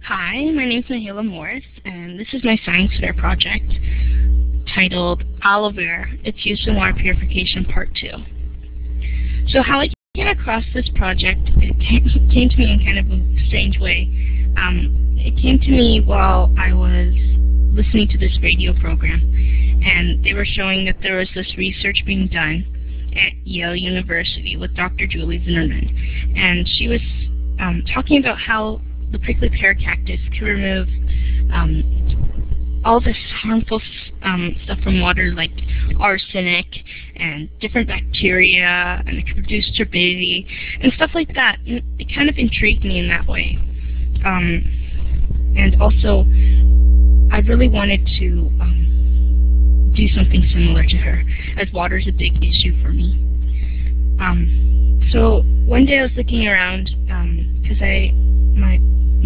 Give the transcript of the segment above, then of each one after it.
Hi, my name is Mahala Morris, and this is my science fair project titled Aloe Vera, Its Use in Water Purification Part 2. So how I came across this project, it came to me in kind of a strange way. It came to me while I was listening to this radio program, and they were showing that there was this research being done at Yale University with Dr. Julie Zimmerman, and she was talking about how the prickly pear cactus can remove all this harmful stuff from water, like arsenic and different bacteria, and it can reduce turbidity and stuff like that. And it kind of intrigued me in that way. And also, I really wanted to do something similar to her, as water is a big issue for me. So one day I was looking around because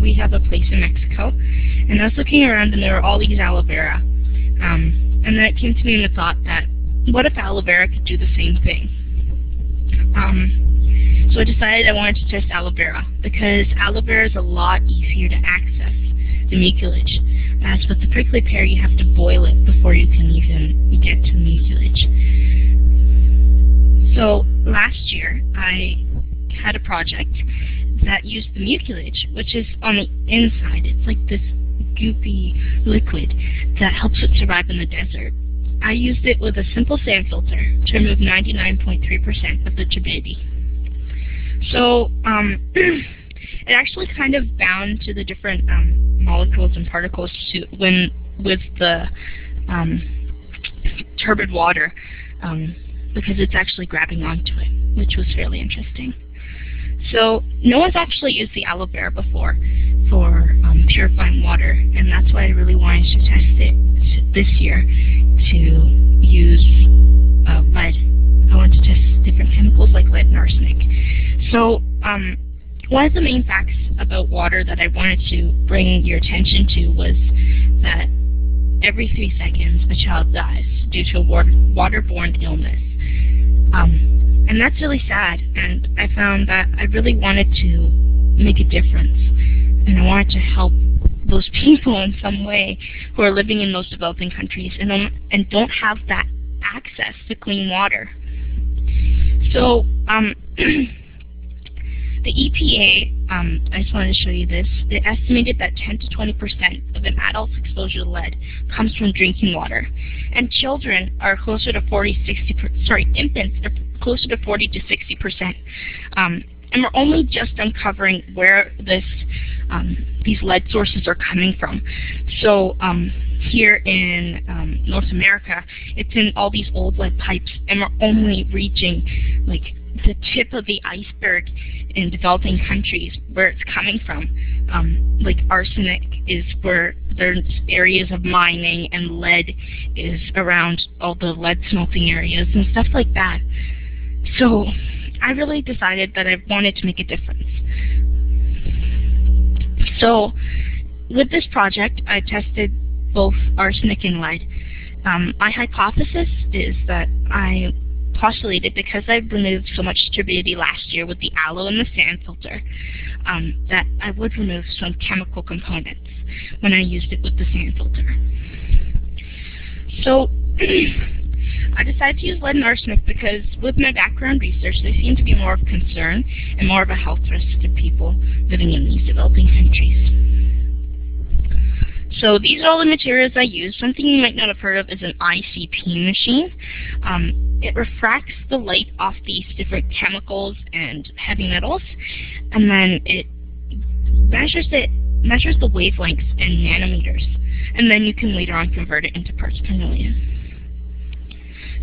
we have a place in Mexico, and I was looking around and there were all these aloe vera. And then it came to me in the thought that, what if aloe vera could do the same thing? So I decided I wanted to test aloe vera, because aloe vera is a lot easier to access the mucilage. As with the prickly pear, you have to boil it before you can even get to the mucilage. So last year, I had a project that used the mucilage, which is on the inside. It's like this goopy liquid that helps it survive in the desert. I used it with a simple sand filter to remove 99.3% of the turbidity. So it actually kind of bound to the different molecules and particles with the turbid water, because it's actually grabbing onto it, which was fairly interesting. So no one's actually used the aloe vera before for purifying water, and that's why I really wanted to test it this year to use lead. I wanted to test different chemicals like lead and arsenic. So one of the main facts about water that I wanted to bring your attention to was that every 3 seconds a child dies due to a waterborne illness. And that's really sad, and I found that I really wanted to make a difference, and I wanted to help those people in some way who are living in those developing countries and don't have that access to clean water. So the EPA, I just wanted to show you this, it estimated that 10 to 20% of an adult's exposure to lead comes from drinking water. And children are closer to infants are closer to 40 to 60%. And we're only just uncovering where these lead sources are coming from. So here in North America, it's in all these old lead pipes, and we're only reaching like the tip of the iceberg in developing countries where it's coming from. Like arsenic is where there's areas of mining, and lead is around all the lead smelting areas and stuff like that. So I really decided that I wanted to make a difference. So with this project, I tested both arsenic and lead. My hypothesis is that I postulated, because I removed so much turbidity last year with the aloe and the sand filter, that I would remove some chemical components when I used it with the sand filter. So I decided to use lead and arsenic because with my background research, they seem to be more of a concern and more of a health risk to people living in these developing countries. So these are all the materials I use. Something you might not have heard of is an ICP machine. It refracts the light off these different chemicals and heavy metals, and then it measures the wavelengths in nanometers, and then you can later on convert it into parts per million.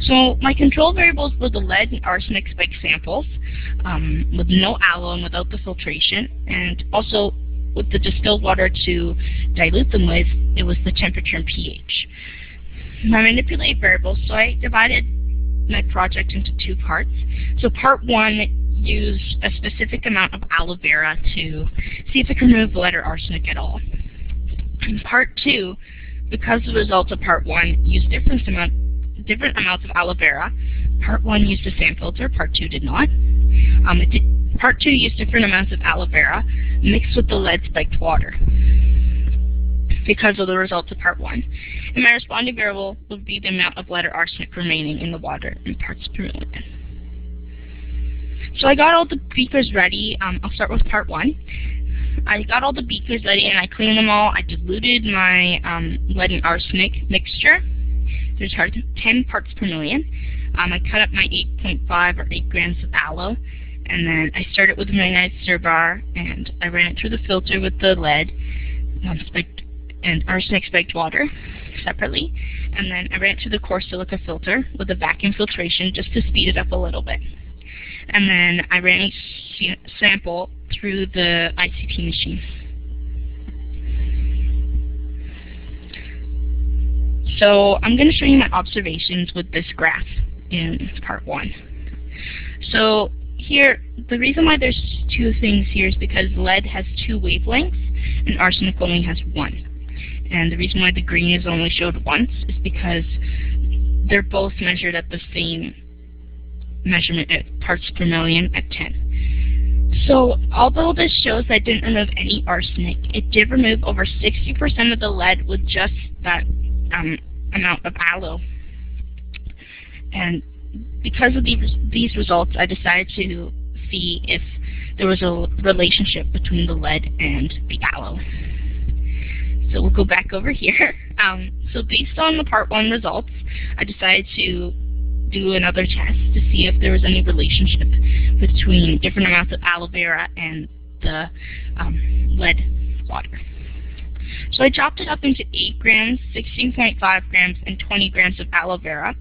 So my control variables were the lead and arsenic spike samples, with no aloe and without the filtration, and also with the distilled water to dilute them with, it was the temperature and pH. My manipulated variables, so I divided my project into 2 parts. So part 1 used a specific amount of aloe vera to see if it can remove lead or arsenic at all. And part 2, because the results of part 1 used different amounts of aloe vera, part 1 used a sand filter, part 2 did not. Part 2 used different amounts of aloe vera mixed with the lead spiked water. because of the results of part 1. And my responding variable would be the amount of lead or arsenic remaining in the water in parts per million. So I got all the beakers ready. I'll start with part 1. I got all the beakers ready and I cleaned them all. I diluted my lead and arsenic mixture. There's 10 parts per million. I cut up my 8.5 or 8 grams of aloe, and then I started with the magnetized stir bar, and I ran it through the filter with the lead and arsenic spiked water separately, and then I ran it through the coarse silica filter with a vacuum filtration just to speed it up a little bit. And then I ran each sample through the ICP machine. So I'm going to show you my observations with this graph in part 1. So here, the reason why there's 2 things here is because lead has 2 wavelengths and arsenic only has 1. And the reason why the green is only showed once is because they're both measured at the same measurement at parts per million at 10. So although this shows I didn't remove any arsenic, it did remove over 60% of the lead with just that amount of aloe. And because of these results, I decided to see if there was a relationship between the lead and the aloe. So we'll go back over here. So based on the part 1 results, I decided to do another test to see if there was any relationship between different amounts of aloe vera and the lead water. So I chopped it up into 8 grams, 16.5 grams, and 20 grams of aloe vera.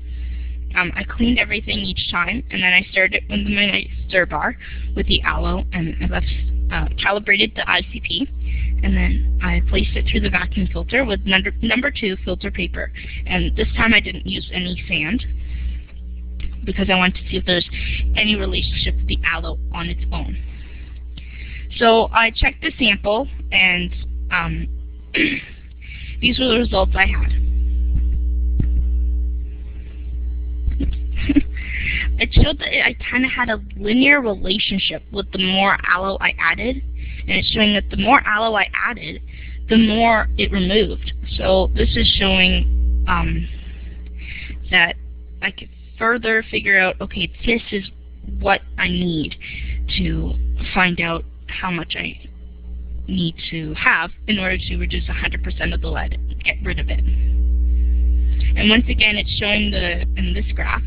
I cleaned everything each time, and then I started with the magnetized stir bar with the aloe, and I calibrated the ICP, and then I placed it through the vacuum filter with number 2 filter paper. And this time I didn't use any sand, because I wanted to see if there's any relationship with the aloe on its own. So I checked the sample, and these were the results I had. It showed that I kind of had a linear relationship with the more aloe I added, and it's showing that the more aloe I added, the more it removed. So this is showing that I could further figure out, okay, this is what I need to find out how much I need to have in order to reduce 100% of the lead and get rid of it. And once again, it's showing in this graph,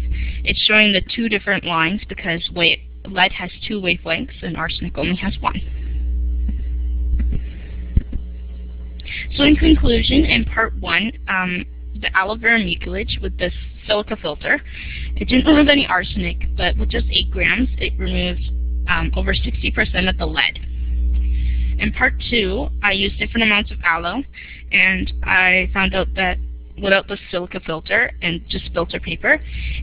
it's showing the 2 different lines because lead has 2 wavelengths and arsenic only has 1. So in conclusion, in part 1, the aloe vera mucilage with this silica filter, it didn't remove any arsenic, but with just 8 grams, it removed over 60% of the lead. In part 2, I used different amounts of aloe, and I found out that without the silica filter and just filter paper,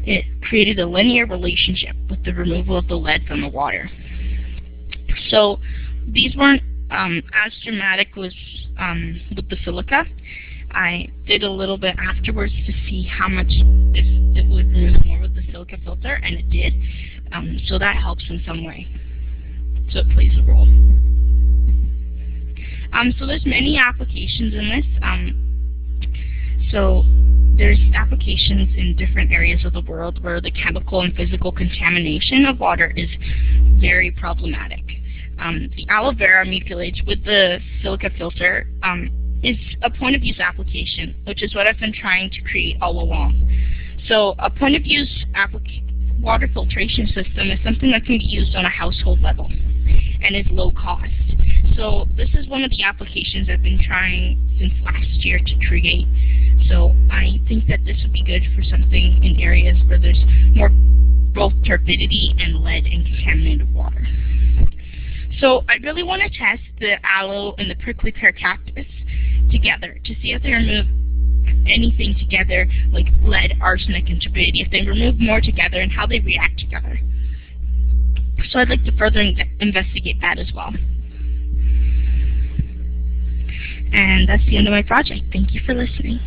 it created a linear relationship with the removal of the lead from the water. So these weren't as dramatic with the silica. I did a little bit afterwards to see how much if it would remove more with the silica filter, and it did. So that helps in some way. So it plays a role. So there's many applications in this. So there's applications in different areas of the world where the chemical and physical contamination of water is very problematic. The aloe vera mucilage with the silica filter is a point-of-use application, which is what I've been trying to create all along. So a point-of-use water filtration system is something that can be used on a household level and is low cost. So this is one of the applications I've been trying since last year to create. So I think that this would be good for something in areas where there's more both turbidity and lead in contaminated water. So I really want to test the aloe and the prickly pear cactus together to see if they remove anything together, like lead, arsenic, and turbidity, if they remove more together and how they react together. So I'd like to further investigate that as well. And that's the end of my project. Thank you for listening.